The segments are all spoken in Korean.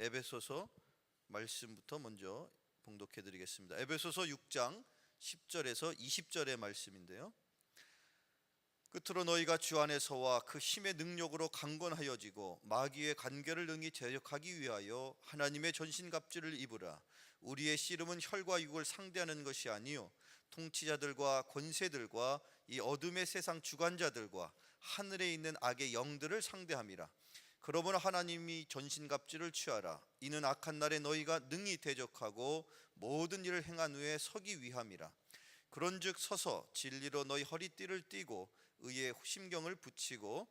에베소서 말씀부터 먼저 봉독해 드리겠습니다. 에베소서 6장 10절에서 20절의 말씀인데요, 끝으로 너희가 주 안에서와 그 힘의 능력으로 강건하여지고 마귀의 간계를 능히 제력하기 위하여 하나님의 전신갑주를 입으라. 우리의 씨름은 혈과 육을 상대하는 것이 아니요 통치자들과 권세들과 이 어둠의 세상 주관자들과 하늘에 있는 악의 영들을 상대함이라. 그러므로 하나님이 전신갑주를 취하라. 이는 악한 날에 너희가 능히 대적하고 모든 일을 행한 후에 서기 위함이라. 그런즉 서서 진리로 너희 허리띠를 띠고 의의 심경을 붙이고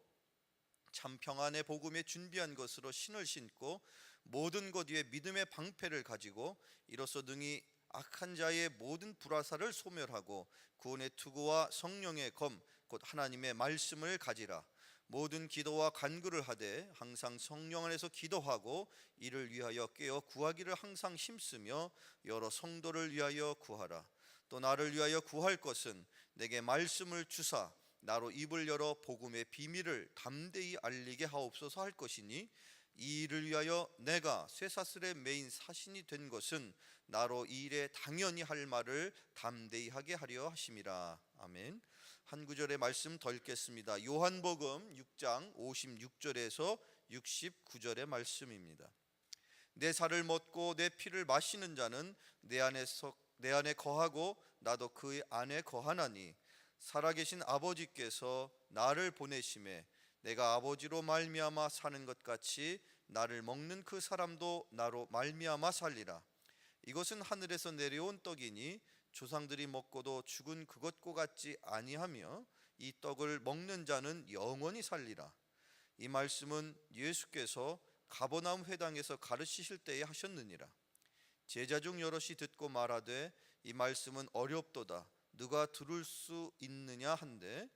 참 평안의 복음에 준비한 것으로 신을 신고 모든 것 위에 믿음의 방패를 가지고 이로써 능히 악한 자의 모든 불화살을 소멸하고 구원의 투구와 성령의 검 곧 하나님의 말씀을 가지라. 모든 기도와 간구를 하되 항상 성령 안에서 기도하고 이를 위하여 깨어 구하기를 항상 힘쓰며 여러 성도를 위하여 구하라. 또 나를 위하여 구할 것은 내게 말씀을 주사 나로 입을 열어 복음의 비밀을 담대히 알리게 하옵소서 할 것이니, 이 일을 위하여 내가 쇠사슬에 매인 사신이 된 것은 나로 이 일에 당연히 할 말을 담대히 하게 하려 하심이라. 아멘. 한 구절의 말씀 더 읽겠습니다. 요한복음 6장 56절에서 69절의 말씀입니다. 내 살을 먹고 내 피를 마시는 자는 내 안에 거하고 나도 그 안에 거하나니, 살아계신 아버지께서 나를 보내심에 내가 아버지로 말미암아 사는 것 같이 나를 먹는 그 사람도 나로 말미암아 살리라. 이것은 하늘에서 내려온 떡이니 조상들이 먹고도 죽은 그것과 같지 아니하며 이 떡을 먹는 자는 영원히 살리라. 이 말씀은 예수께서 가버나움 회당에서 가르치실 때에 하셨느니라. 제자 중 여럿이 듣고 말하되 이 말씀은 어렵도다, 누가 들을 수 있느냐 한데,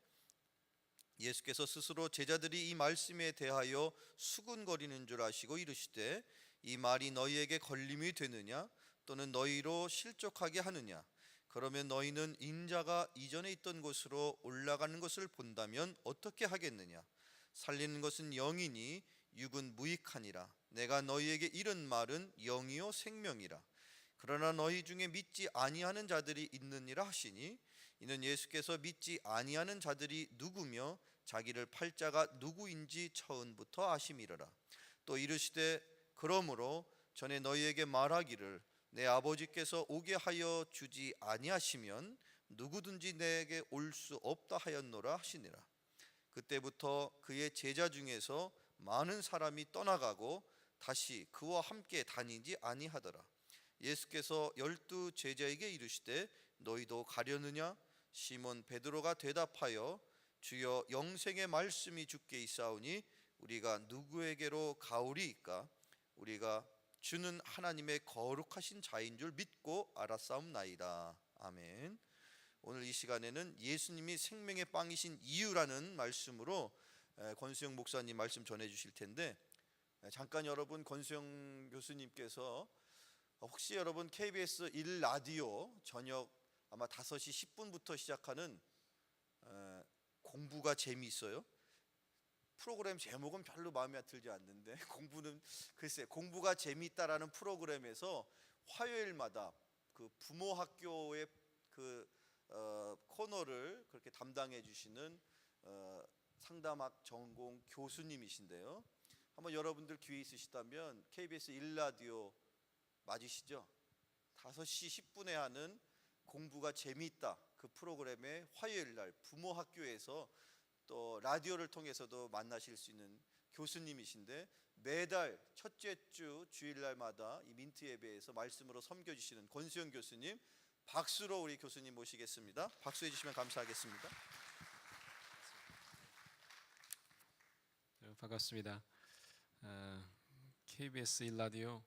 예수께서 스스로 제자들이 이 말씀에 대하여 수군거리는 줄 아시고 이르시되 이 말이 너희에게 걸림이 되느냐 또는 너희로 실족하게 하느냐. 그러면 너희는 인자가 이전에 있던 곳으로 올라가는 것을 본다면 어떻게 하겠느냐. 살리는 것은 영이니 육은 무익하니라. 내가 너희에게 이른 말은 영이요 생명이라. 그러나 너희 중에 믿지 아니하는 자들이 있느니라 하시니, 이는 예수께서 믿지 아니하는 자들이 누구며 자기를 팔 자가 누구인지 처음부터 아심이로라. 또 이르시되 그러므로 전에 너희에게 말하기를 내 아버지께서 오게 하여 주지 아니하시면 누구든지 내게 올 수 없다 하였노라 하시니라. 그때부터 그의 제자 중에서 많은 사람이 떠나가고 다시 그와 함께 다니지 아니하더라. 예수께서 12 제자에게 이르시되 너희도 가려느냐? 시몬 베드로가 대답하여 주여 영생의 말씀이 주께 있사오니 우리가 누구에게로 가오리이까? 우리가 주는 하나님의 거룩하신 자인 줄 믿고 알았사옵나이다. 아멘. 오늘 이 시간에는 예수님이 생명의 빵이신 이유라는 말씀으로 권수영 목사님 말씀 전해 주실 텐데, 잠깐 여러분, 권수영 교수님께서 혹시 여러분 KBS 1라디오 저녁 아마 5시 10분부터 시작하는 공부가 재미있어요? 프로그램 제목은 별로 마음에 들지 않는데 공부는 글쎄, 공부가 재미있다라는 프로그램에서 화요일마다 그 부모 학교의 그 코너를 그렇게 담당해 주시는 상담학 전공 교수님이신데요, 한번 여러분들 기회 있으시다면 KBS 1라디오 맞으시죠? 5시 10분에 하는 공부가 재미있다 그 프로그램에 화요일날 부모 학교에서 또 라디오를 통해서도 만나실 수 있는 교수님이신데, 매달 첫째 주 주일날마다 이 민트 예배에서 말씀으로 섬겨주시는 권수영 교수님, 박수로 우리 교수님 모시겠습니다. 박수해 주시면 감사하겠습니다. 반갑습니다. KBS 1라디오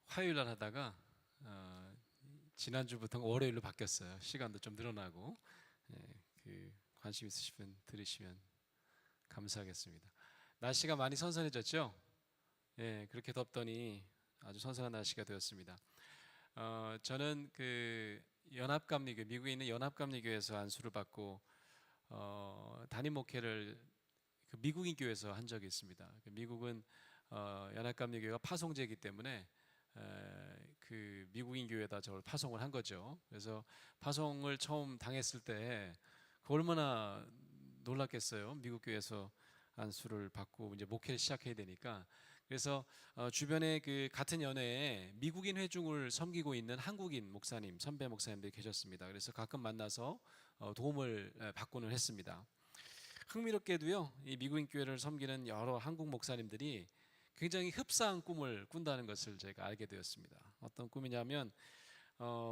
화요일날 하다가 지난주부터 월요일로 바뀌었어요. 시간도 좀 늘어나고, 그 관심 있으시면 들으시면 감사하겠습니다. 날씨가 많이 선선해졌죠? 그렇게 덥더니 아주 선선한 날씨가 되었습니다. 저는 그 연합감리교, 미국에 있는 연합감리교에서 안수를 받고 담임 목회를 그 미국인 교회에서 한 적이 있습니다. 미국은 연합감리교회가 파송제이기 때문에 그 미국인 교회에다 저를 파송을 한 거죠. 그래서 파송을 처음 당했을 때 얼마나 놀랐겠어요. 미국 교회에서 안수를 받고 이제 목회를 시작해야 되니까. 그래서 주변에 그 같은 연회에 미국인 회중을 섬기고 있는 한국인 목사님, 선배 목사님들이 계셨습니다. 그래서 가끔 만나서 도움을 받고는 했습니다. 흥미롭게도요, 이 미국인 교회를 섬기는 여러 한국 목사님들이 굉장히 흡사한 꿈을 꾼다는 것을 제가 알게 되었습니다. 어떤 꿈이냐면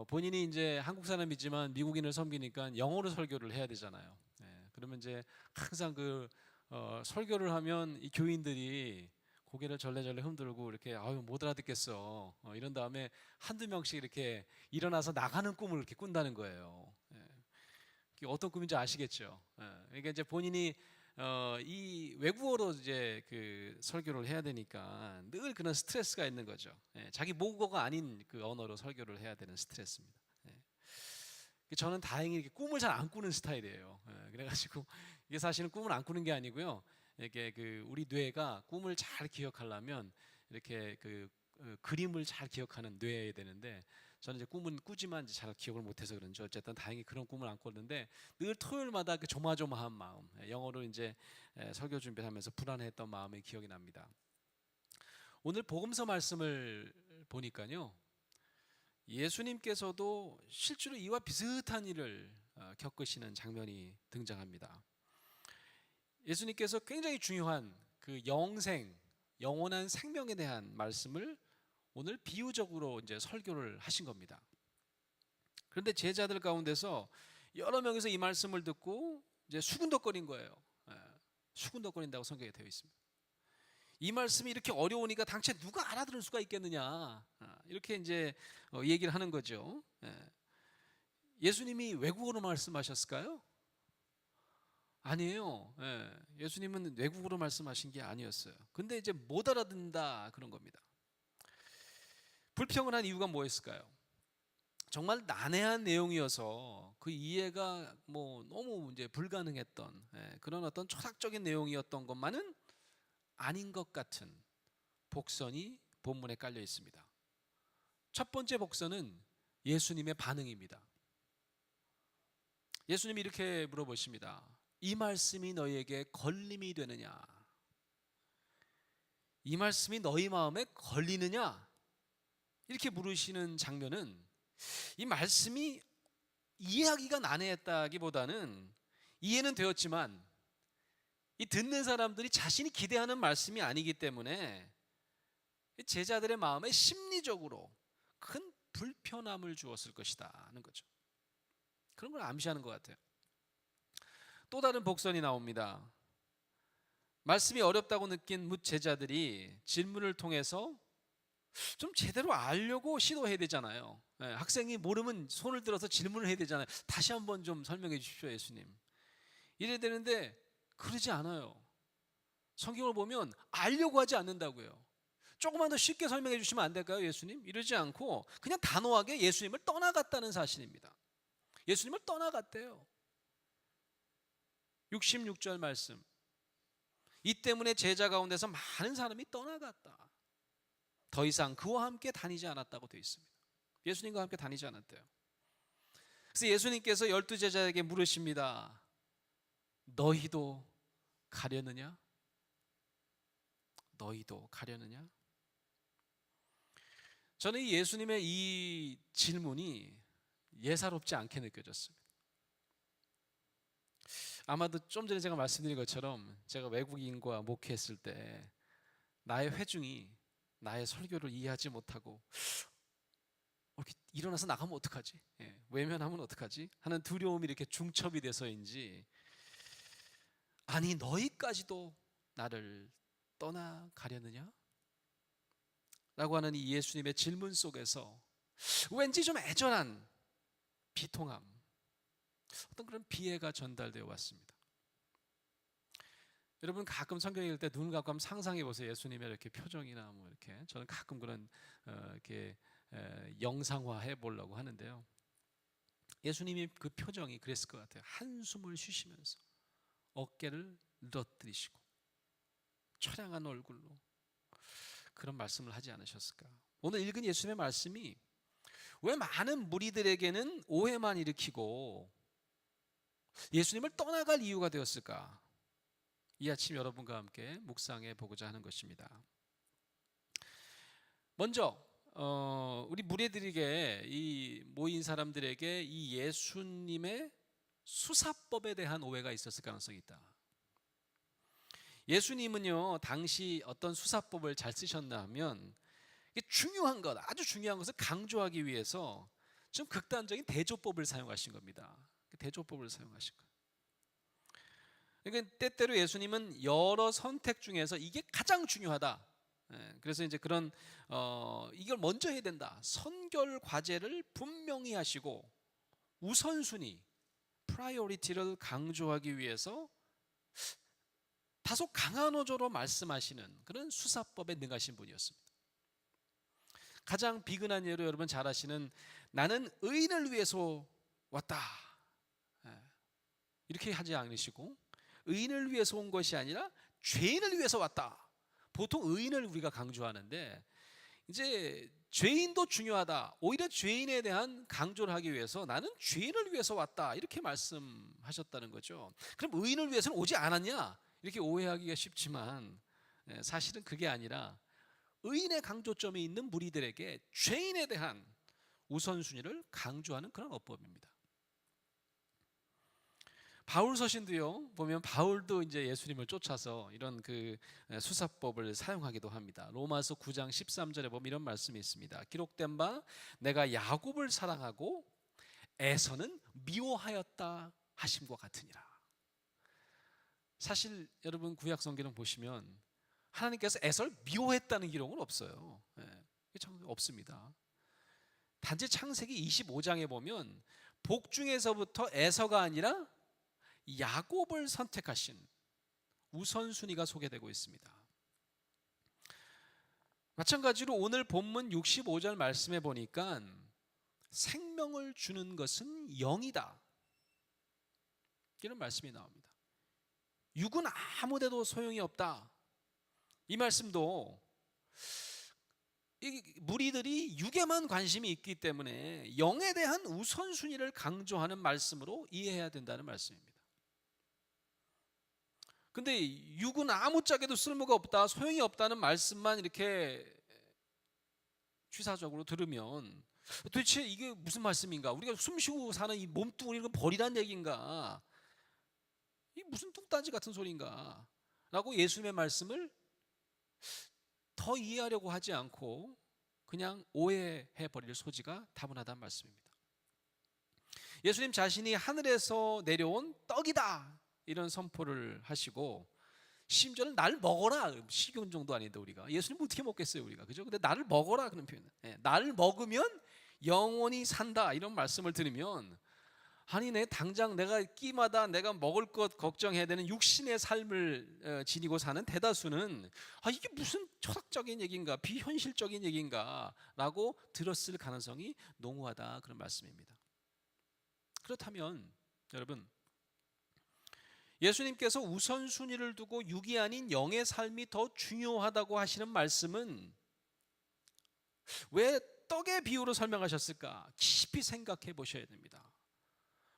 본인이 이제 한국 사람이지만 미국인을 섬기니까 영어로 설교를 해야 되잖아요. 그러면 이제 항상 그 설교를 하면 이 교인들이 고개를 절레절레 흔들고 이렇게 아유 못 알아듣겠어 이런 다음에 한두 명씩 이렇게 일어나서 나가는 꿈을 이렇게 꾼다는 거예요. 어떤 꿈인지 아시겠죠? 그러니까 이제 본인이 이 외국어로 이제 그 설교를 해야 되니까 늘 그런 스트레스가 있는 거죠. 자기 모국어가 아닌 그 언어로 설교를 해야 되는 스트레스입니다. 저는 다행히 이렇게 꿈을 잘 안 꾸는 스타일이에요. 그래가지고 이게 사실은 꿈을 안 꾸는 게 아니고요. 이렇게 그 우리 뇌가 꿈을 잘 기억하려면 이렇게 그 그림을 잘 기억하는 뇌여야 되는데 저는 이제 꿈은 꾸지만 이제 잘 기억을 못해서 그런지 어쨌든 다행히 그런 꿈을 안 꿨는데 늘 토요일마다 그 조마조마한 마음, 영어로 이제 설교 준비하면서 불안했던 마음이 기억이 납니다. 오늘 복음서 말씀을 보니까요, 예수님께서도 실제로 이와 비슷한 일을 겪으시는 장면이 등장합니다. 예수님께서 굉장히 중요한 그 영생, 영원한 생명에 대한 말씀을 오늘 비유적으로 이제 설교를 하신 겁니다. 그런데 제자들 가운데서 여러 명이서 이 말씀을 듣고 이제 수군덕거린 거예요. 수군덕거린다고 성경에 되어 있습니다. 이 말씀이 이렇게 어려우니까 당최 누가 알아들을 수가 있겠느냐 이렇게 이제 얘기를 하는 거죠. 예수님이 외국어로 말씀하셨을까요? 아니에요. 예수님은 외국어로 말씀하신 게 아니었어요. 근데 이제 못 알아듣는다 그런 겁니다. 불평을 한 이유가 뭐였을까요? 정말 난해한 내용이어서 그 이해가 뭐 너무 이제 불가능했던 그런 어떤 철학적인 내용이었던 것만은 아닌 것 같은 복선이 본문에 깔려 있습니다. 첫 번째 복선은 예수님의 반응입니다. 예수님이 이렇게 물어보십니다. 이 말씀이 너희에게 걸림이 되느냐? 이 말씀이 너희 마음에 걸리느냐? 이렇게 물으시는 장면은 이 말씀이 이해하기가 난해했다기보다는 이해는 되었지만 이 듣는 사람들이 자신이 기대하는 말씀이 아니기 때문에 제자들의 마음에 심리적으로 큰 불편함을 주었을 것이다 하는 거죠. 그런 걸 암시하는 것 같아요. 또 다른 복선이 나옵니다. 말씀이 어렵다고 느낀 뭇 제자들이 질문을 통해서 좀 제대로 알려고 시도해야 되잖아요. 학생이 모르면 손을 들어서 질문을 해야 되잖아요. 다시 한번 좀 설명해 주십시오, 예수님. 이래야 되는데 그러지 않아요. 성경을 보면 알려고 하지 않는다고요. 조금만 더 쉽게 설명해 주시면 안 될까요, 예수님? 이러지 않고 그냥 단호하게 예수님을 떠나갔다는 사실입니다. 예수님을 떠나갔대요. 66절 말씀. 이 때문에 제자 가운데서 많은 사람이 떠나갔다. 더 이상 그와 함께 다니지 않았다고 되어 있습니다. 예수님과 함께 다니지 않았대요. 그래서 예수님께서 12제자에게 물으십니다. 너희도 가려느냐? 너희도 가려느냐? 저는 이 예수님의 이 질문이 예사롭지 않게 느껴졌습니다. 아마도 좀 전에 제가 말씀드린 것처럼 제가 외국인과 목회했을 때 나의 회중이 나의 설교를 이해하지 못하고 이렇게 일어나서 나가면 어떡하지? 외면하면 어떡하지? 하는 두려움이 이렇게 중첩이 돼서인지 아니 너희까지도 나를 떠나가려느냐? 라고 하는 이 예수님의 질문 속에서 왠지 좀 애절한 비통함, 어떤 그런 비애가 전달되어 왔습니다. 여러분 가끔 성경 읽을 때 눈 감고 한번 상상해 보세요. 예수님의 이렇게 표정이나 뭐 이렇게 저는 가끔 그런 이렇게 영상화해 보려고 하는데요. 예수님이 그 표정이 그랬을 것 같아요. 한숨을 쉬시면서 어깨를 늘어뜨리시고 처량한 얼굴로 그런 말씀을 하지 않으셨을까? 오늘 읽은 예수님의 말씀이 왜 많은 무리들에게는 오해만 일으키고 예수님을 떠나갈 이유가 되었을까? 이 아침 여러분과 함께 묵상해 보고자 하는 것입니다. 먼저 우리 무리들에게, 이 모인 사람들에게 이 예수님의 수사법에 대한 오해가 있었을 가능성이 있다. 예수님은요, 당시 어떤 수사법을 잘 쓰셨나 하면 중요한 것, 아주 중요한 것을 강조하기 위해서 좀 극단적인 대조법을 사용하신 겁니다. 대조법을 사용하신 거예요. 그러니까 때때로 예수님은 여러 선택 중에서 이게 가장 중요하다. 그래서 이제 그런 이걸 먼저 해야 된다. 선결 과제를 분명히 하시고 우선순위, 프라이어리티를 강조하기 위해서 다소 강한 어조로 말씀하시는 그런 수사법에 능하신 분이었습니다. 가장 비근한 예로 여러분 잘 아시는 나는 의인을 위해서 왔다. 이렇게 하지 않으시고 의인을 위해서 온 것이 아니라 죄인을 위해서 왔다. 보통 의인을 우리가 강조하는데 이제 죄인도 중요하다. 오히려 죄인에 대한 강조를 하기 위해서 나는 죄인을 위해서 왔다. 이렇게 말씀하셨다는 거죠. 그럼 의인을 위해서는 오지 않았냐? 이렇게 오해하기가 쉽지만 사실은 그게 아니라 의인의 강조점이 있는 무리들에게 죄인에 대한 우선순위를 강조하는 그런 어법입니다. 바울 서신도요, 보면 바울도 이제 예수님을 쫓아서 이런 그 수사법을 사용하기도 합니다. 로마서 9장 13절에 보면 이런 말씀이 있습니다. 기록된 바 내가 야곱을 사랑하고 에서는 미워하였다 하심과 같으니라. 사실 여러분 구약 성경을 보시면 하나님께서 에서를 미워했다는 기록은 없어요. 참 없습니다. 단지 창세기 25장에 보면 복중에서부터 에서가 아니라 야곱을 선택하신 우선순위가 소개되고 있습니다. 마찬가지로 오늘 본문 65절 말씀에 보니까 생명을 주는 것은 영이다, 이런 말씀이 나옵니다. 육은 아무데도 소용이 없다. 이 말씀도 이 무리들이 육에만 관심이 있기 때문에 영에 대한 우선순위를 강조하는 말씀으로 이해해야 된다는 말씀입니다. 근데 육은 아무짝에도 쓸모가 없다, 소용이 없다는 말씀만 이렇게 취사적으로 들으면 도대체 이게 무슨 말씀인가? 우리가 숨쉬고 사는 이 몸뚱이를 버리란 얘기인가? 이 무슨 뚱딴지 같은 소리인가? 라고 예수님의 말씀을 더 이해하려고 하지 않고 그냥 오해해 버릴 소지가 다분하다는 말씀입니다. 예수님 자신이 하늘에서 내려온 떡이다, 이런 선포를 하시고 심지어는 나를 먹어라, 식용 정도 아닌데 우리가 예수님 어떻게 먹겠어요 우리가, 그죠? 근데 나를 먹어라 그런 표현, 나를 먹으면 영원히 산다, 이런 말씀을 들으면 아니 당장 내가 끼마다 내가 먹을 것 걱정해야 되는 육신의 삶을 지니고 사는 대다수는 이게 무슨 철학적인 얘기인가, 비현실적인 얘기인가 라고 들었을 가능성이 농후하다, 그런 말씀입니다. 그렇다면 여러분, 예수님께서 우선순위를 두고 육이 아닌 영의 삶이 더 중요하다고 하시는 말씀은 왜 떡의 비유로 설명하셨을까? 깊이 생각해 보셔야 됩니다.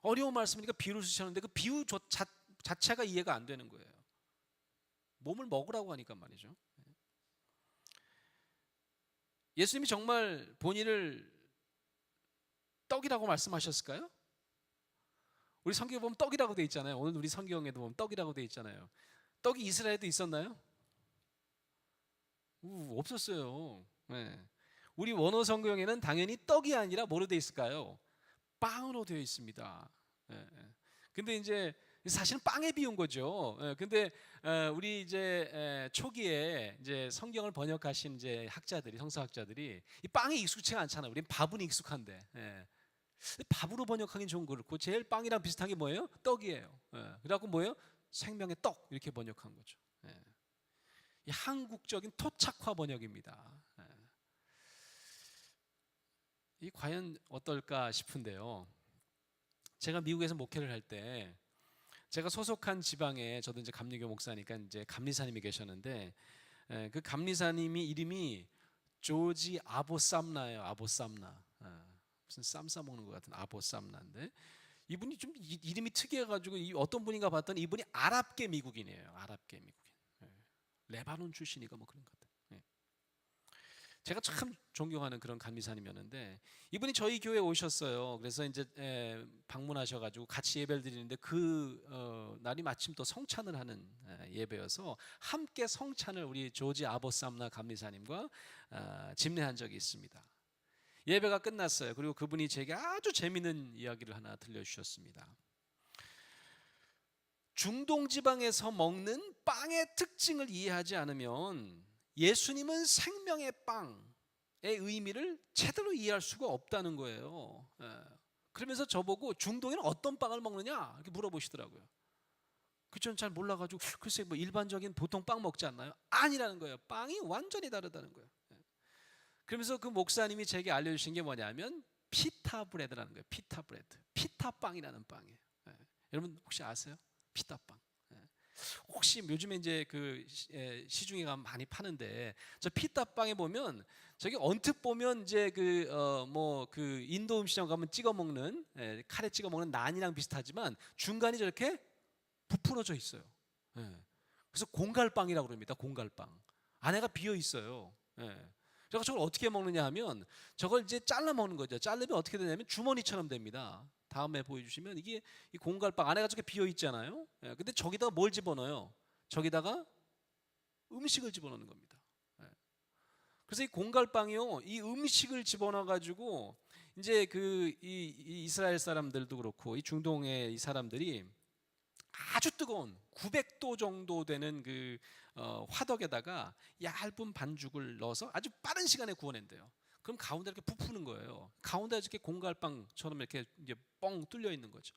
어려운 말씀이니까 비유를 쓰셨는데 그 비유 자체가 이해가 안 되는 거예요. 몸을 먹으라고 하니까 말이죠. 예수님이 정말 본인을 떡이라고 말씀하셨을까요? 우리 성경에 보면 떡이라고 돼 있잖아요. 오늘 우리 성경에도 보면 떡이라고 돼 있잖아요. 떡이 이스라엘에도 있었나요? 없었어요. 우리 원어 성경에는 당연히 떡이 아니라 뭐로 돼 있을까요? 빵으로 되어 있습니다. 근데 이제 사실은 빵에 비운 거죠. 근데 우리 이제 초기에 이제 성경을 번역하신 이제 학자들이, 성서학자들이 이 빵에 익숙치가 않잖아요. 우리는 밥은 익숙한데. 밥으로 번역하기는 좀 그렇고 제일 빵이랑 비슷한 게 뭐예요? 떡이에요. 그래갖고 뭐예요? 생명의 떡, 이렇게 번역한 거죠. 이 한국적인 토착화 번역입니다. 이 과연 어떨까 싶은데요. 제가 미국에서 목회를 할 때 제가 소속한 지방에, 저도 이제 감리교 목사니까 이제 감리사님이 계셨는데 그 감리사님이 이름이 조지 아보삼나예요. 아보삼나. 무슨 쌈 싸먹는 것 같은 아보삼나인데 이분이 좀 이름이 특이해가지고 어떤 분인가 봤더니 이분이 아랍계 미국인이에요. 아랍계 미국인. 레바논 출신이가 뭐 그런 것 같아요. 제가 참 존경하는 그런 감리사님이었는데 이분이 저희 교회에 오셨어요. 그래서 이제 방문하셔가지고 같이 예배를 드리는데 날이 마침 또 성찬을 하는 예배여서 함께 성찬을 우리 조지 아보삼나 감리사님과 집례한 적이 있습니다. 예배가 끝났어요. 그리고 그분이 제게 아주 재미있는 이야기를 하나 들려주셨습니다. 중동 지방에서 먹는 빵의 특징을 이해하지 않으면 예수님은 생명의 빵의 의미를 제대로 이해할 수가 없다는 거예요. 그러면서 저보고 중동에는 어떤 빵을 먹느냐 이렇게 물어보시더라고요. 그전 잘 몰라가지고 글쎄 뭐 일반적인 보통 빵 먹지 않나요? 아니라는 거예요. 빵이 완전히 다르다는 거예요. 그러면서 그 목사님이 제게 알려주신 게 뭐냐면 피타 브레드라는 거예요. 피타 브레드, 피타 빵이라는 빵이에요. 여러분 혹시 아세요? 피타 빵. 혹시 요즘에 이제 그 시중에 가면 많이 파는데 저 피타 빵에 보면 저기 언뜻 보면 이제 그 인도 음식점 가면 찍어 먹는 카레 찍어 먹는 난이랑 비슷하지만 중간이 저렇게 부풀어져 있어요. 그래서 공갈빵이라고 그럽니다. 공갈빵. 안에가 비어 있어요. 제가 저걸 어떻게 먹느냐 하면 저걸 이제 잘라 먹는 거죠. 자르면 어떻게 되냐면 주머니처럼 됩니다. 다음에 보여주시면 이게 이 공갈빵 안에가 저렇게 비어 있잖아요. 근데 저기다가 뭘 집어넣어요? 저기다가 음식을 집어넣는 겁니다. 그래서 이 공갈빵이요, 이 음식을 집어넣어 가지고 이제 이 이스라엘 사람들도 그렇고 이 중동의 이 사람들이 아주 뜨거운 900도 정도 되는 그 화덕에다가 얇은 반죽을 넣어서 아주 빠른 시간에 구워낸대요. 그럼 가운데 이렇게 부푸는 거예요. 가운데 이렇게 공갈빵처럼 이렇게 이제 뻥 뚫려 있는 거죠.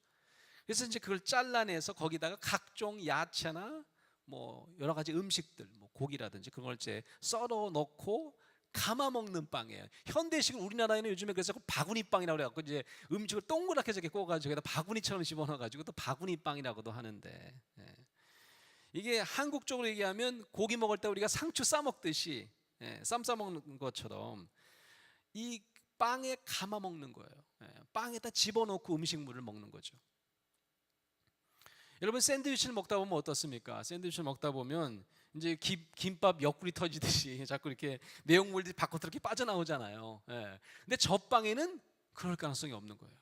그래서 이제 그걸 잘라내서 거기다가 각종 야채나 뭐 여러 가지 음식들, 뭐 고기라든지 그런 걸 이제 썰어 넣고 감아 먹는 빵이에요. 현대식은 우리나라에는 요즘에 그래서 바구니 빵이라고 그래갖고 이제 음식을 동그랗게 저렇게 구워가지고 바구니처럼 집어넣어가지고 또 바구니 빵이라고도 하는데 이게 한국적으로 얘기하면 고기 먹을 때 우리가 상추 싸 먹듯이 쌈 싸 먹는 것처럼 이 빵에 감아 먹는 거예요. 빵에다 집어넣고 음식물을 먹는 거죠. 여러분 샌드위치를 먹다 보면 어떻습니까? 샌드위치를 먹다 보면 이제 김밥 옆구리 터지듯이 자꾸 이렇게 내용물들이 밖으로 이렇게 빠져나오잖아요. 근데 저 빵에는 그럴 가능성이 없는 거예요.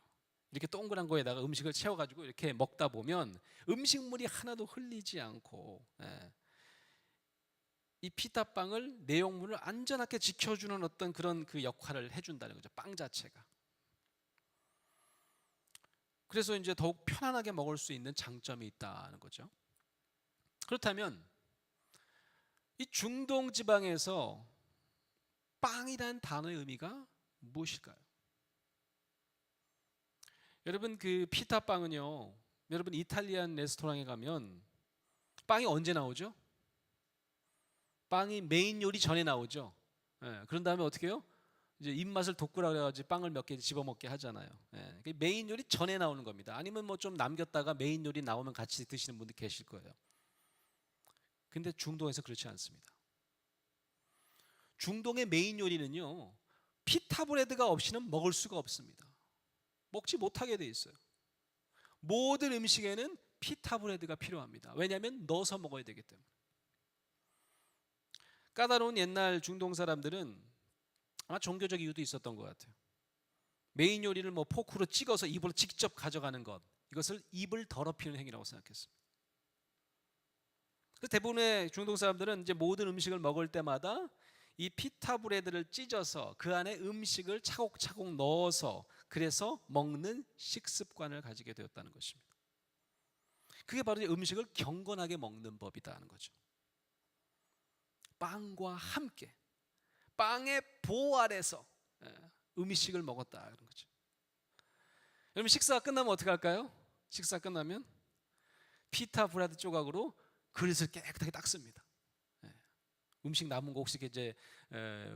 이렇게 동그란 거에다가 음식을 채워가지고 이렇게 먹다 보면 음식물이 하나도 흘리지 않고 이 피타빵을 내용물을 안전하게 지켜주는 어떤 그런 그 역할을 해준다는 거죠. 빵 자체가. 그래서 이제 더욱 편안하게 먹을 수 있는 장점이 있다는 거죠. 그렇다면 이 중동 지방에서 빵이란 단어의 의미가 무엇일까요? 여러분 그 피타빵은요, 여러분 이탈리안 레스토랑에 가면 빵이 언제 나오죠? 빵이 메인 요리 전에 나오죠. 그런 다음에 어떻게 해요? 이제 입맛을 돋구라 그래가지고 빵을 몇 개 집어먹게 하잖아요. 메인 요리 전에 나오는 겁니다. 아니면 뭐 좀 남겼다가 메인 요리 나오면 같이 드시는 분들 계실 거예요. 근데 중동에서 그렇지 않습니다. 중동의 메인 요리는요, 피타 브레드가 없이는 먹을 수가 없습니다. 먹지 못하게 돼 있어요. 모든 음식에는 피타 브레드가 필요합니다. 왜냐하면 넣어서 먹어야 되기 때문에. 까다로운 옛날 중동 사람들은 아마 종교적 이유도 있었던 것 같아요. 메인 요리를 뭐 포크로 찍어서 입으로 직접 가져가는 것, 이것을 입을 더럽히는 행위라고 생각했습니다. 그래서 대부분의 중동 사람들은 이제 모든 음식을 먹을 때마다 이 피타 브레드를 찢어서 그 안에 음식을 차곡차곡 넣어서 그래서 먹는 식습관을 가지게 되었다는 것입니다. 그게 바로 음식을 경건하게 먹는 법이다는 거죠. 빵과 함께 빵의 보호 아래서 음식을 먹었다 그런 거죠. 여러분 식사가 끝나면 어떻게 할까요? 식사 끝나면 피타 브레드 조각으로 그릇을 깨끗하게 닦습니다. 음식 남은 거 혹시 이제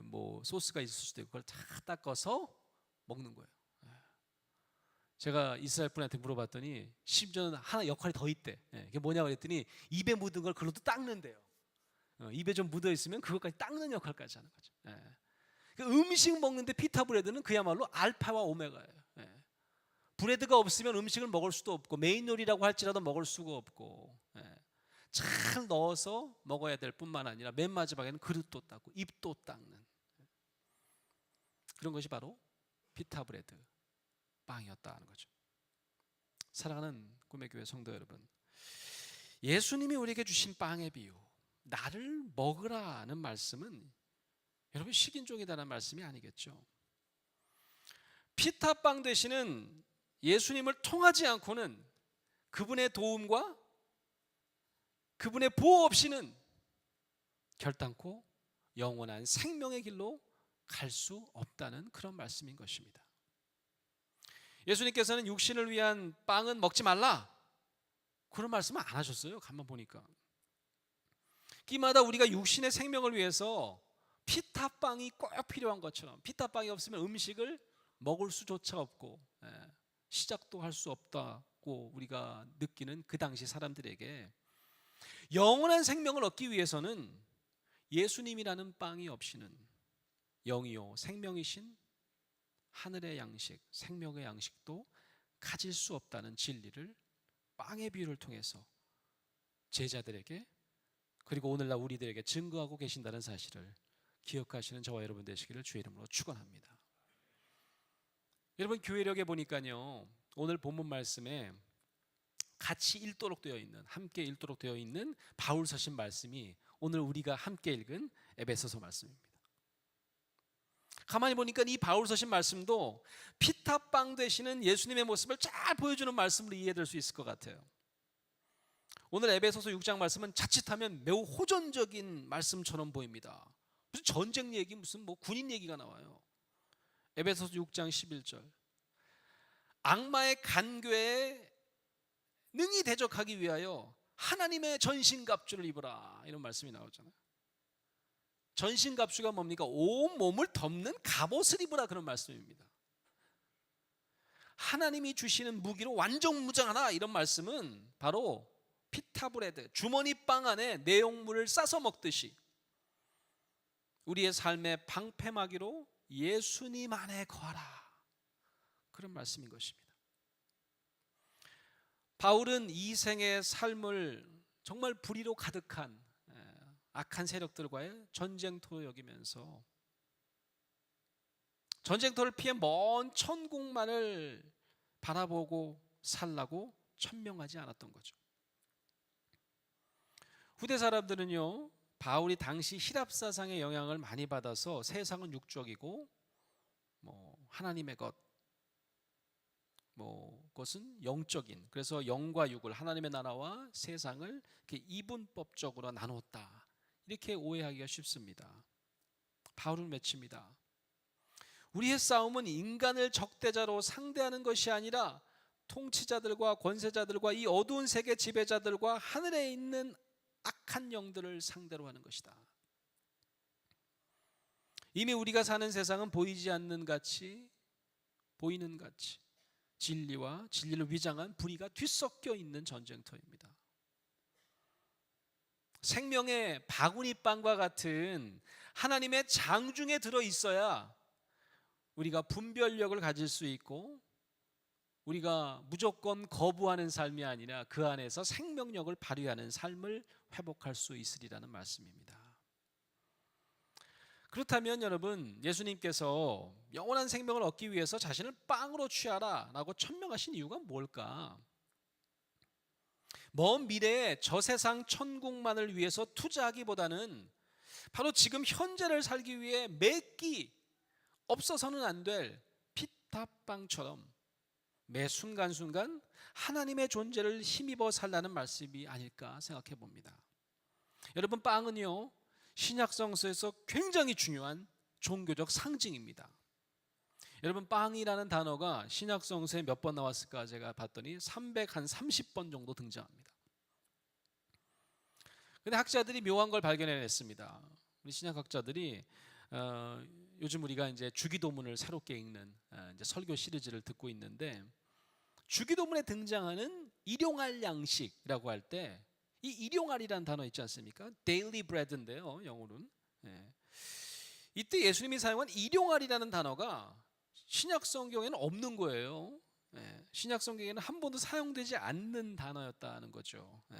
뭐 소스가 있을 수도 있고 그걸 다 닦아서 먹는 거예요. 제가 이스라엘 분한테 물어봤더니 심지어는 하나 역할이 더 있대. 그게 뭐냐고 그랬더니 입에 묻은 걸 그걸로 또 닦는데요. 입에 좀 묻어 있으면 그것까지 닦는 역할까지 하는 거죠. 그 음식 먹는데 피타 브레드는 그야말로 알파와 오메가예요. 브레드가 없으면 음식을 먹을 수도 없고 메인 요리라고 할지라도 먹을 수가 없고 잘 넣어서 먹어야 될 뿐만 아니라 맨 마지막에는 그릇도 닦고 입도 닦는 그런 것이 바로 피타 브레드 빵이었다 하는 거죠. 사랑하는 꿈의 교회 성도 여러분, 예수님이 우리에게 주신 빵의 비유, 나를 먹으라는 말씀은 여러분 식인종이다라는 말씀이 아니겠죠. 피타빵 되시는 예수님을 통하지 않고는 그분의 도움과 그분의 보호 없이는 결단코 영원한 생명의 길로 갈 수 없다는 그런 말씀인 것입니다. 예수님께서는 육신을 위한 빵은 먹지 말라 그런 말씀은 안 하셨어요. 가만 보니까 끼마다 우리가 육신의 생명을 위해서 피타빵이 꼭 필요한 것처럼 피타빵이 없으면 음식을 먹을 수조차 없고 시작도 할 수 없다고 우리가 느끼는 그 당시 사람들에게 영원한 생명을 얻기 위해서는 예수님이라는 빵이 없이는 영이요 생명이신 하늘의 양식, 생명의 양식도 가질 수 없다는 진리를 빵의 비유를 통해서 제자들에게 그리고 오늘날 우리들에게 증거하고 계신다는 사실을 기억하시는 저와 여러분 되시기를 주의 이름으로 축원합니다. 여러분 교회력에 보니까요, 오늘 본문 말씀에 같이 읽도록 되어 있는, 함께 읽도록 되어 있는 바울 서신 말씀이 오늘 우리가 함께 읽은 에베소서 말씀입니다. 가만히 보니까 이 바울 서신 말씀도 피타빵 되시는 예수님의 모습을 잘 보여주는 말씀으로 이해될 수 있을 것 같아요. 오늘 에베소서 6장 말씀은 자칫하면 매우 호전적인 말씀처럼 보입니다. 무슨 전쟁 얘기, 무슨 뭐 군인 얘기가 나와요. 에베소서 6장 11절, 악마의 간궤에 능히 대적하기 위하여 하나님의 전신갑주를 입으라, 이런 말씀이 나오잖아요. 전신갑주가 뭡니까? 온 몸을 덮는 갑옷을 입으라, 그런 말씀입니다. 하나님이 주시는 무기로 완전무장하라, 이런 말씀은 바로 피타브레드, 주머니빵 안에 내용물을 싸서 먹듯이 우리의 삶의 방패막이로 예수님 안에 거하라, 그런 말씀인 것입니다. 바울은 이 생의 삶을 정말 불의로 가득한 악한 세력들과의 전쟁터로 여기면서 전쟁터를 피해 먼 천국만을 바라보고 살라고 천명하지 않았던 거죠. 후대 사람들은요, 바울이 당시 힐랍 사상의 영향을 많이 받아서 세상은 육적이고 하나님의 그것은 영적인, 그래서 영과 육을, 하나님의 나라와 세상을 이렇게 이분법적으로 나눴다, 이렇게 오해하기가 쉽습니다. 바울은 외칩니다. 우리의 싸움은 인간을 적대자로 상대하는 것이 아니라 통치자들과 권세자들과 이 어두운 세계 지배자들과 하늘에 있는 악한 영들을 상대로 하는 것이다. 이미 우리가 사는 세상은 보이지 않는 같이, 보이는 같이 진리와 진리를 위장한 불의가 뒤섞여 있는 전쟁터입니다. 생명의 바구니빵과 같은 하나님의 장중에 들어 있어야 우리가 분별력을 가질 수 있고 우리가 무조건 거부하는 삶이 아니라 그 안에서 생명력을 발휘하는 삶을 회복할 수 있으리라는 말씀입니다. 그렇다면 여러분, 예수님께서 영원한 생명을 얻기 위해서 자신을 빵으로 취하라 라고 천명하신 이유가 뭘까? 먼 미래에 저 세상 천국만을 위해서 투자하기보다는 바로 지금 현재를 살기 위해 매끼 없어서는 안 될 피타빵처럼 매 순간순간 하나님의 존재를 힘입어 살라는 말씀이 아닐까 생각해 봅니다. 여러분, 빵은요, 신약 성서에서 굉장히 중요한 종교적 상징입니다. 여러분, 빵이라는 단어가 신약 성서에 몇 번 나왔을까 제가 봤더니 330번 정도 등장합니다. 근데 학자들이 묘한 걸 발견해냈습니다. 우리 신약학자들이 요즘 우리가 이제 주기도문을 새롭게 읽는 이제 설교 시리즈를 듣고 있는데, 주기도문에 등장하는 일용할 양식이라고 할 때 이 일용할이라는 단어 있지 않습니까? daily bread인데요, 영어로는. 예. 이때 예수님이 사용한 일용할이라는 단어가 신약 성경에는 없는 거예요. 예. 신약 성경에는 한 번도 사용되지 않는 단어였다는 거죠. 예.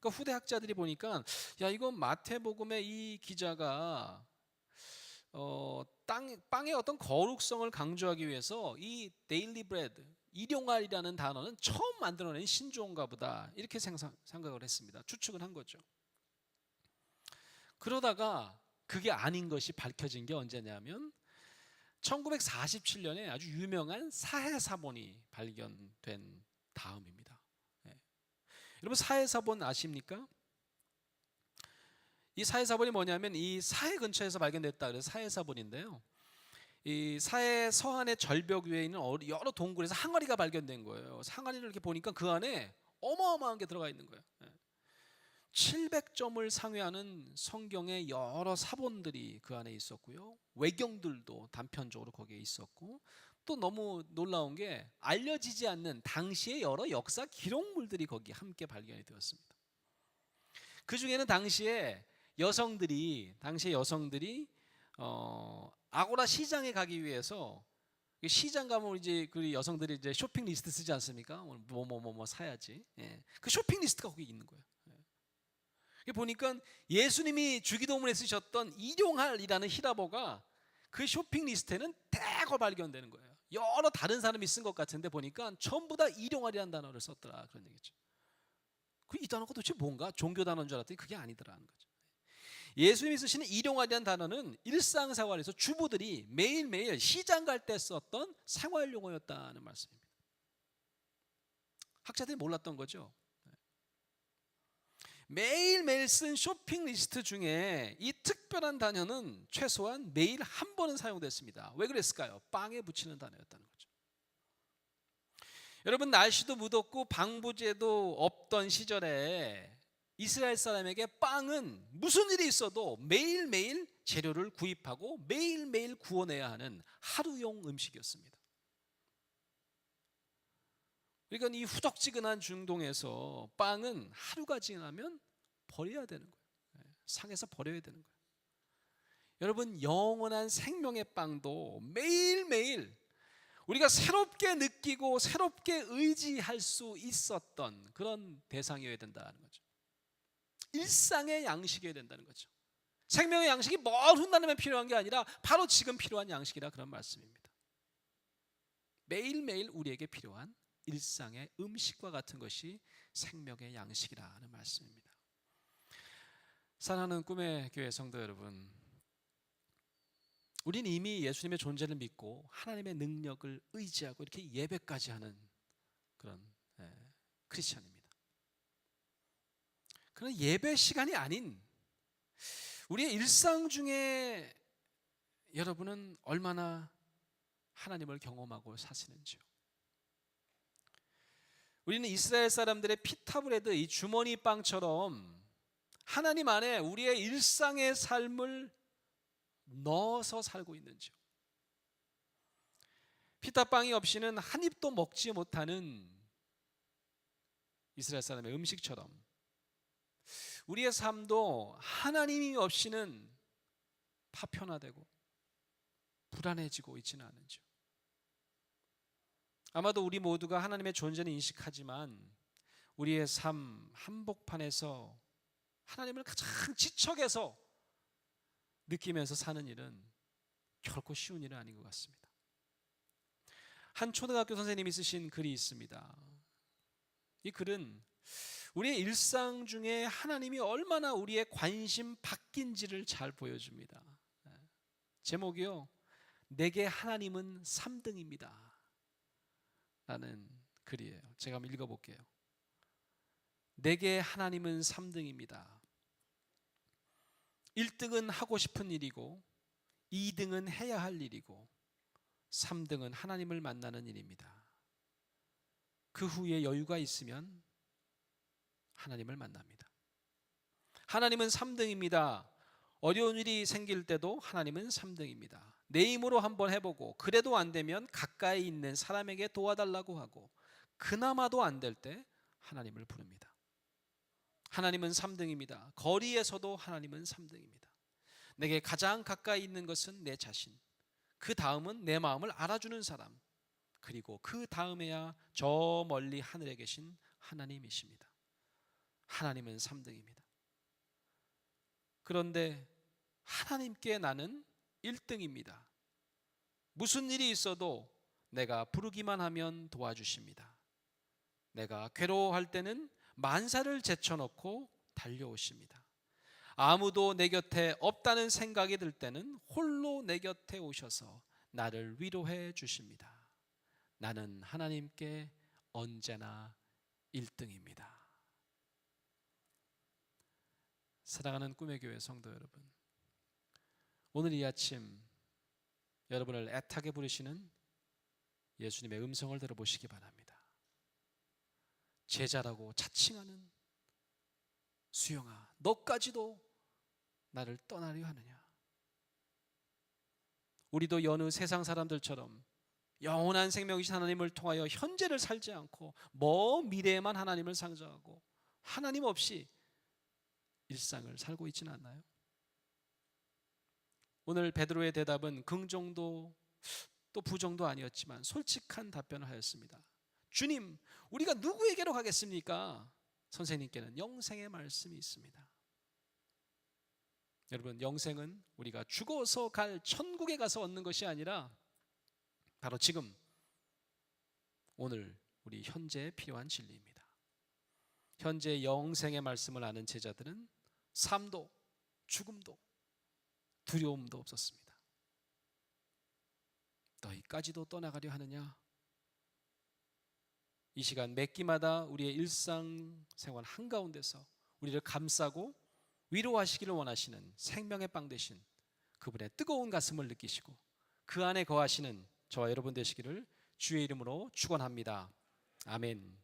그러니까 후대 학자들이 보니까 야, 이거 마태복음의 이 기자가 빵의 어떤 거룩성을 강조하기 위해서 이 daily bread, 일용할이라는 단어는 처음 만들어낸 신조어인가 보다, 이렇게 생각을 했습니다. 추측을 한 거죠. 그러다가 그게 아닌 것이 밝혀진 게 언제냐면 1947년에 아주 유명한 사해사본이 발견된 다음입니다. 예. 여러분, 사해사본 아십니까? 이 사해사본이 뭐냐면 이 사해 근처에서 발견됐다 그래서 사해사본인데요. 이 사해 서안의 절벽 위에 있는 여러 동굴에서 항아리가 발견된 거예요. 항아리를 이렇게 보니까 그 안에 어마어마한 게 들어가 있는 거예요. 700점을 상회하는 성경의 여러 사본들이 그 안에 있었고요. 외경들도 단편적으로 거기에 있었고, 또 너무 놀라운 게 알려지지 않는 당시의 여러 역사 기록물들이 거기 함께 발견이 되었습니다. 그 중에는 당시에 여성들이 아고라 시장에 가기 위해서, 시장 가면 이제 그 여성들이 이제 쇼핑 리스트 쓰지 않습니까? 오늘 뭐 사야지. 예. 그 쇼핑 리스트가 거기 있는 거예요. 보니까 예수님이 주기도문에 쓰셨던 일용할이라는 히라보가 그 쇼핑 리스트에는 대거 발견되는 거예요. 여러 다른 사람이 쓴 것 같은데 보니까 전부 다 일용할이라는 단어를 썼더라, 그런 얘기죠. 이 단어가 도대체 뭔가? 종교 단어인 줄 알았더니 그게 아니더라는 거죠. 예수님이 쓰시는 일용할이라는 단어는 일상생활에서 주부들이 매일매일 시장 갈 때 썼던 생활용어였다는 말씀입니다. 학자들이 몰랐던 거죠. 매일매일 쓴 쇼핑 리스트 중에 이 특별한 단어는 최소한 매일 한 번은 사용됐습니다. 왜 그랬을까요? 빵에 붙이는 단어였다는 거죠. 여러분, 날씨도 무덥고 방부제도 없던 시절에 이스라엘 사람에게 빵은 무슨 일이 있어도 매일매일 재료를 구입하고 매일매일 구워내야 하는 하루용 음식이었습니다. 그러니까 이 후적지근한 중동에서 빵은 하루가 지나면 버려야 되는 거예요. 상해서 버려야 되는 거예요. 여러분, 영원한 생명의 빵도 매일매일 우리가 새롭게 느끼고 새롭게 의지할 수 있었던 그런 대상이어야 된다는 거죠. 일상의 양식이어야 된다는 거죠. 생명의 양식이 먼 훗날에만 필요한 게 아니라 바로 지금 필요한 양식이라 그런 말씀입니다. 매일매일 우리에게 필요한 일상의 음식과 같은 것이 생명의 양식이라는 말씀입니다. 사랑하는 꿈의 교회 성도 여러분, 우리는 이미 예수님의 존재를 믿고 하나님의 능력을 의지하고 이렇게 예배까지 하는 그런 크리스천입니다. 그런 예배 시간이 아닌 우리의 일상 중에 여러분은 얼마나 하나님을 경험하고 사시는지요? 우리는 이스라엘 사람들의 피타브레드, 이 주머니 빵처럼 하나님 안에 우리의 일상의 삶을 넣어서 살고 있는지요? 피타빵이 없이는 한 입도 먹지 못하는 이스라엘 사람의 음식처럼 우리의 삶도 하나님이 없이는 파편화되고 불안해지고 있지는 않은지요? 아마도 우리 모두가 하나님의 존재는 인식하지만 우리의 삶 한복판에서 하나님을 가장 지척해서 느끼면서 사는 일은 결코 쉬운 일은 아닌 것 같습니다. 한 초등학교 선생님이 쓰신 글이 있습니다. 이 글은 우리의 일상 중에 하나님이 얼마나 우리의 관심 바뀐지를 잘 보여줍니다. 제목이요, 내게 하나님은 3등입니다 라는 글이에요. 제가 한번 읽어볼게요. 내게 하나님은 3등입니다. 1등은 하고 싶은 일이고 2등은 해야 할 일이고 3등은 하나님을 만나는 일입니다. 그 후에 여유가 있으면 하나님을 만납니다. 하나님은 3등입니다. 어려운 일이 생길 때도 하나님은 3등입니다. 내 힘으로 한번 해보고 그래도 안 되면 가까이 있는 사람에게 도와달라고 하고 그나마도 안 될 때 하나님을 부릅니다. 하나님은 3등입니다. 거리에서도 하나님은 3등입니다. 내게 가장 가까이 있는 것은 내 자신, 그 다음은 내 마음을 알아주는 사람, 그리고 그 다음에야 저 멀리 하늘에 계신 하나님이십니다. 하나님은 3등입니다. 그런데 하나님께 나는 1등입니다. 무슨 일이 있어도 내가 부르기만 하면 도와주십니다. 내가 괴로워할 때는 만사를 제쳐놓고 달려오십니다. 아무도 내 곁에 없다는 생각이 들 때는 홀로 내 곁에 오셔서 나를 위로해 주십니다. 나는 하나님께 언제나 1등입니다. 사랑하는 꿈의 교회 성도 여러분, 오늘 이 아침 여러분을 애타게 부르시는 예수님의 음성을 들어보시기 바랍니다. 제자라고 자칭하는 수영아, 너까지도 나를 떠나려 하느냐? 우리도 여느 세상 사람들처럼 영원한 생명이신 하나님을 통하여 현재를 살지 않고 먼 미래에만 하나님을 상정하고 하나님 없이 일상을 살고 있지는 않나요? 오늘 베드로의 대답은 긍정도 또 부정도 아니었지만 솔직한 답변을 하였습니다. 주님, 우리가 누구에게로 가겠습니까? 선생님께는 영생의 말씀이 있습니다. 여러분, 영생은 우리가 죽어서 갈 천국에 가서 얻는 것이 아니라 바로 지금 오늘 우리 현재에 필요한 진리입니다. 현재 영생의 말씀을 아는 제자들은 삶도 죽음도 두려움도 없었습니다. 너희까지도 떠나가려 하느냐? 이 시간 매 끼마다 우리의 일상생활 한가운데서 우리를 감싸고 위로하시기를 원하시는 생명의 빵 되신 그분의 뜨거운 가슴을 느끼시고 그 안에 거하시는 저와 여러분 되시기를 주의 이름으로 축원합니다. 아멘.